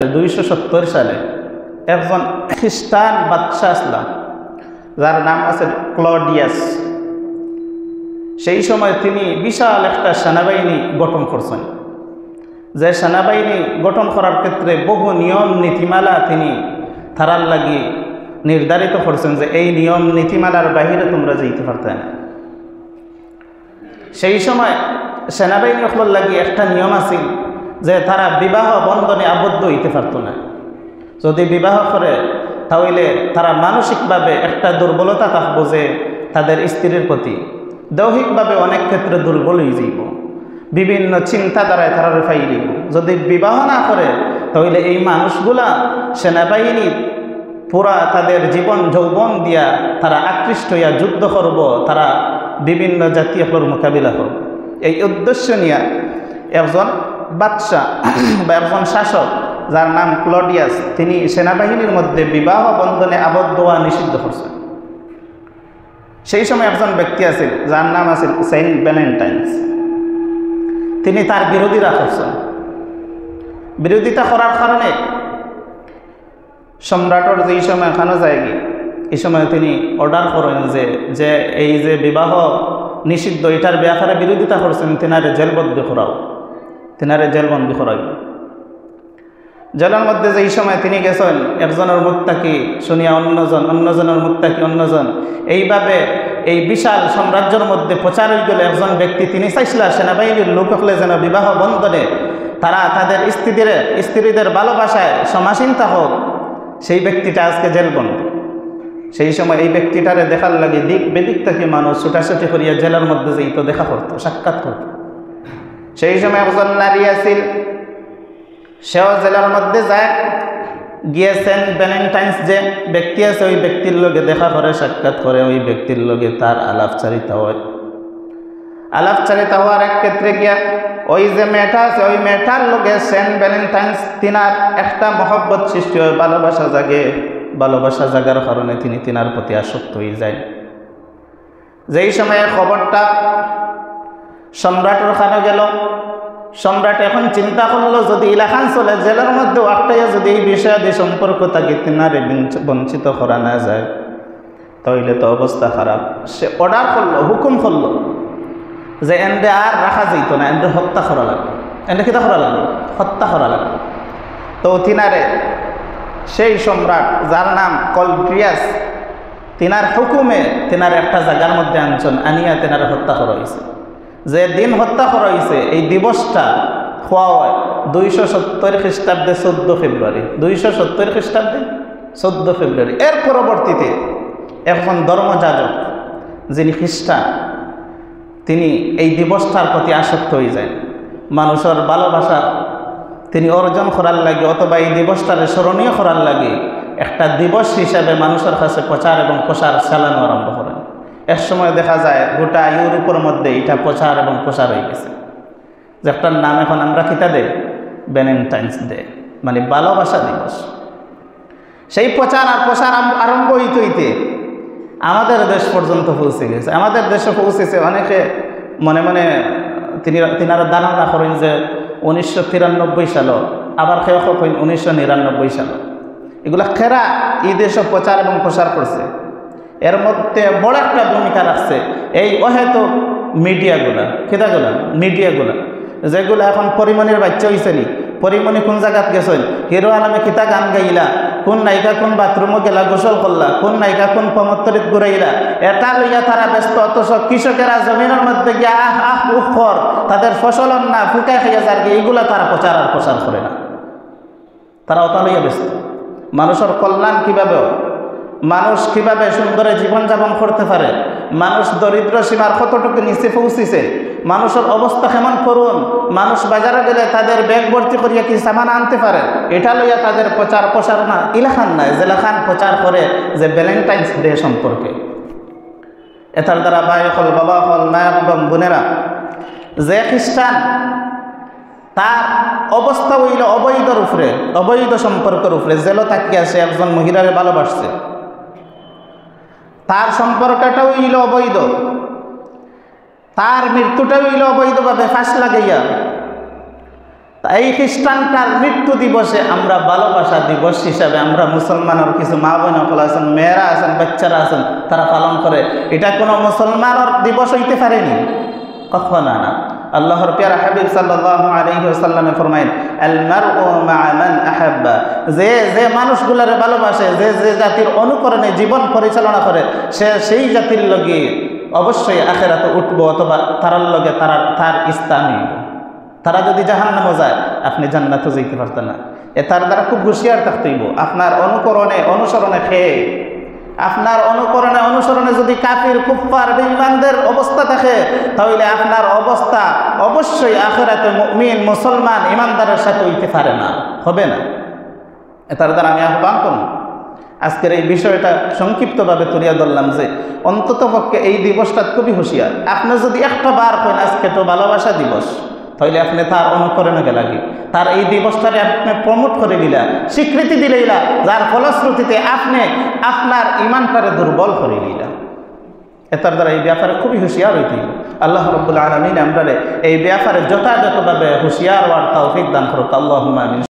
270 সালে একজন খ্রিস্টান বাদশাহ আসলাম, যার নাম আছে ক্লডিয়াস। সেই সময় তিনি বিশাল একটা সেনাবাহিনী গঠন করছেন। যে সেনাবাহিনী গঠন করার ক্ষেত্রে বহু নিয়ম নীতিমালা তিনি তারার লাগি নির্ধারিত করছেন যে এই নিয়ম নীতিমালার বাহিরে তোমরা যেতে পারতে না। সেই সময় সেনাবাহিনী সকলের লাগি একটা নিয়ম আছিল যে তারা বিবাহ বন্ধনে আবদ্ধ হইতে পারত না। যদি বিবাহ করে তাহলে তারা মানসিকভাবে একটা দুর্বলতা থাকবো যে তাদের স্ত্রীর প্রতি, দৈহিকভাবে অনেক ক্ষেত্রে দুর্বল হয়ে যাইব, বিভিন্ন চিন্তা দ্বারায় তারা রেফাই দিব। যদি বিবাহ না করে তাহলে এই মানুষগুলা সেনাবাহিনী পুরা তাদের জীবন যৌবন দিয়া তারা আকৃষ্ট হইয়া যুদ্ধ করব, তারা বিভিন্ন জাতীয় মোকাবিলা করব। এই উদ্দেশ্য নিয়ে একজন বাদশাহ বা একজন শাসক যার নাম ক্লডিয়াস, তিনি সেনাবাহিনীর মধ্যে বিবাহ বন্ধনে আবদ্ধ হওয়া নিষিদ্ধ করছেন। সেই সময় একজন ব্যক্তি আছেন যার নাম আছে সেন্ট ভ্যালেন্টাইন্স। তিনি তার বিরোধিতা করছেন। বিরোধিতা করার কারণে সম্রাটের যেই সময় এখানে যায়গি, এই সময় তিনি অর্ডার করেন যে এই যে বিবাহ নিষিদ্ধ এটার ব্যাপারে বিরোধিতা করছেন, তেনারে জেলবন্দি করাও, তেনারে জেলবন্দি করাই। জেলের মধ্যে যেই সময় তিনি গেছেন, একজনের মুখ থাকি শুনিয়া অন্যজন, অন্যজনের মুখ থাকি অন্যজন, এইভাবে এই বিশাল সাম্রাজ্যের মধ্যে প্রচার হয়ে গেল একজন ব্যক্তি। তিনি চাইছিলেন সেনাবাহিনীর লোক হলে যেন বিবাহ বন্ধনে তারা তাদের স্ত্রীদের ভালোবাসায় সমাসীনতা হোক। সেই ব্যক্তিটা আজকে জেলবন্দি। সেই সময় এই ব্যক্তিটারে দেখার লাগে দিক বেদিক থেকে মানুষ ছুটাছুটি করিয়া জেলের মধ্যে যেত, দেখা করতো, সাক্ষাৎ করত। সেই সময় একজন নারী আছিল, সেও জেলের মধ্যে যায়, গিয়ে সেন্ট ভ্যালেন্টাইন্স যে ব্যক্তি আছে ওই ব্যক্তির লগে দেখা করে, সাক্ষাৎ করে, ওই ব্যক্তির লগে তার আলাপচারিতা হয়। আলাপচারিতা হওয়ার এক ক্ষেত্রে গিয়া ওই যে মেয়েটা আছে ওই মেয়েটার লগে সেন্ট ভ্যালেন্টাইন্স তিনার একটা মহব্বত সৃষ্টি হয়, ভালোবাসা জাগে। ভালোবাসা জাগার কারণে তিনি তিনার প্রতি আসক্ত হয়ে যায়। যেই সময়ে খবরটা সম্রাটের খানে গেল, সম্রাট এখন চিন্তা করলো যদি ইলাকান চলে, জেলের মধ্যে একটাইয়া যদি এই বিষয়াদি সম্পর্ক তাকে তিনারে বঞ্চিত করা না যায় তাহলে তো অবস্থা খারাপ। সে অর্ডার করলো, হুকুম করলো যে এন্ডে আর রাখা যেত না, এন্ডে হত্যা করা লাগবে। এন্ডে কিতা করা লাগবে? হত্যা করা লাগবে। তো তিনারে সেই সম্রাট যার নাম ক্লডিয়াস, তিনার হুকুমে তিনার একটা জায়গার মধ্যে আনিয়া তিনারে হত্যা করা হয়েছে। যে দিন হত্যা করা হয়েছে এই দিবসটা হওয়া হয় 270 খ্রিস্টাব্দে 14 ফেব্রুয়ারি। 270 খ্রিস্টাব্দে 14 ফেব্রুয়ারি। এর পরবর্তীতে একজন ধর্মযাজক যিনি খ্রিস্টান, তিনি এই দিবসটার প্রতি আসক্ত হয়ে যায়। মানুষের ভালোবাসা তিনি অর্জন করার লাগে অথবা এই দিবসটারে স্মরণীয় করার লাগে একটা দিবস হিসাবে মানুষের কাছে প্রচার এবং প্রসার চালানো আরম্ভ করেন। এক সময় দেখা যায় গোটা ইউরোপের মধ্যে এটা প্রচার এবং প্রসার হয়ে গেছে, যে একটার নাম এখন আমরা কিতা দেই, ভ্যালেন্টাইন্স ডে, মানে ভালোবাসা দিবস। সেই প্রচার আর প্রসার আরম্ভ হইতে হইতে আমাদের দেশ পর্যন্ত পৌঁছে গেছে। আমাদের দেশে পৌঁছেছে অনেকে মনে মনে তিনারা ধারণা করেন যে 1993 সাল, আবার কেউ কইন 1999 সাল। এগুলা খেরা এই দেশে প্রচার এবং প্রসার করছে। এর মধ্যে বড় একটা ভূমিকা রাখছে এই অহেতুক মিডিয়াগুলা, খেতাগুলা মিডিয়াগুলা, যেগুলো এখন পরিমণির বাচ্চা হয়েছে নি। পরিমণি কোন জায়গাত গেছেন, হিরো আলমে কিতা গান গাইলা, কোন নায়িকা কোন বাথরুমে গেলা গোসল করলা, কোন নায়িকা কোন পমত্তরিত ঘুরাইলা, এটা লইয়া তারা ব্যস্ত। অথচ কৃষকেরা জমিনের মধ্যে গিয়ে উখর তাদের ফসল না ফুকায় খাইয়া যার গিয়ে এইগুলা তারা প্রচার আর প্রসার করে না। তারা ওটা লইয়া ব্যস্ত। মানুষের কল্যাণ কিভাবে, মানুষ কিভাবে সুন্দরে জীবনযাপন করতে পারে, মানুষ দরিদ্র সীমার কতটুকু নিচে পৌঁছেছে, মানুষের অবস্থা কেমন করুন, মানুষ বাজারে গেলে তাদের ব্যাগ ভর্তি করিয়া কি সামান আনতে পারে, এটা লইয়া তাদের প্রচার প্রসারণা ইলাখান নাই। জেলাখান প্রচার করে যে ভ্যালেন্টাইন্স ডে সম্পর্কে। এটার দ্বারা ভাই হল, বাবা হল, মায়ের এবং বোনেরা, যে খ্রিস্টান তার অবস্থা হইল অবৈধর উপরে, অবৈধ সম্পর্কের উপরে, জেলও তাকিয়ে আসে একজন মহিলারে ভালোবাসছে, তার সম্পর্কটা হইল অবৈধ, তার মৃত্যুটা হইল অবৈধভাবে ফাঁস লাগাইয়া। এই খ্রিস্টানটার মৃত্যু দিবসে আমরা ভালোবাসা দিবস হিসাবে আমরা মুসলমানের কিছু মা বোন সকল আছেন, মেয়েরা আছেন, বাচ্চারা আছেন, তারা পালন করে। এটা কোনো মুসলমানের দিবস হইতে পারেনি, কখনো না। আল্লাহর প্যারা হাবিব সাল্লাল্লাহু আলাইহি ওয়াসাল্লামে ফরমায়েন, আল মারউ মা মান আহাব্বা, যে যে মানুষগুলোরে ভালোবাসে, যে যে জাতির অনুকরণে জীবন পরিচালনা করে, সে সেই জাতির লগে অবশ্যই আখিরাতে উঠবো, অথবা তারার লগে তার স্থান হইব। তারা যদি জাহান্নামে যায়, আপনি জান্নাতে যাইতে পারতেন না। তার দ্বারা খুব হুঁশিয়ার থাকতে হইব। আপনার অনুকরণে অনুসরণে খেয়ে, আপনার অনুকরণে অনুসরণে যদি কাফির কুফফার বেঈমানদের অবস্থা থাকে, তাহলে আপনার অবস্থা অবশ্যই আখিরাতে মুমিন মুসলমান ইমানদারের সাথে হইতে পারে না, হবে না। তার দ্বারা আমি আহ্বান করব, আজকের এই বিষয়টা সংক্ষিপ্তভাবে তুলিয়া ধরলাম যে অন্ততপক্ষে এই দিবসটা খুবই হুঁশিয়ার। আপনি যদি একটা বার করেন আজকে তো ভালোবাসা দিবস, তাহলে আপনি তার অনুকরণে গেলাগি, তার এই দিবসটারে আপনি প্রমোট করে দিলা, স্বীকৃতি দিলেইলা, যার ফলশ্রুতিতে আপনি আপনার ইমানটারে দুর্বল করে দিলা। এটার দ্বারা এই ব্যাপারে খুবই হুঁশিয়ার হইতে হবে। আল্লাহ রাব্বুল আলামিন আমরা এই ব্যাপারে যথাযথভাবে হুঁশিয়ার হওয়ার তৌফিক দান করুক। আল্লাহুম্মা আমিন।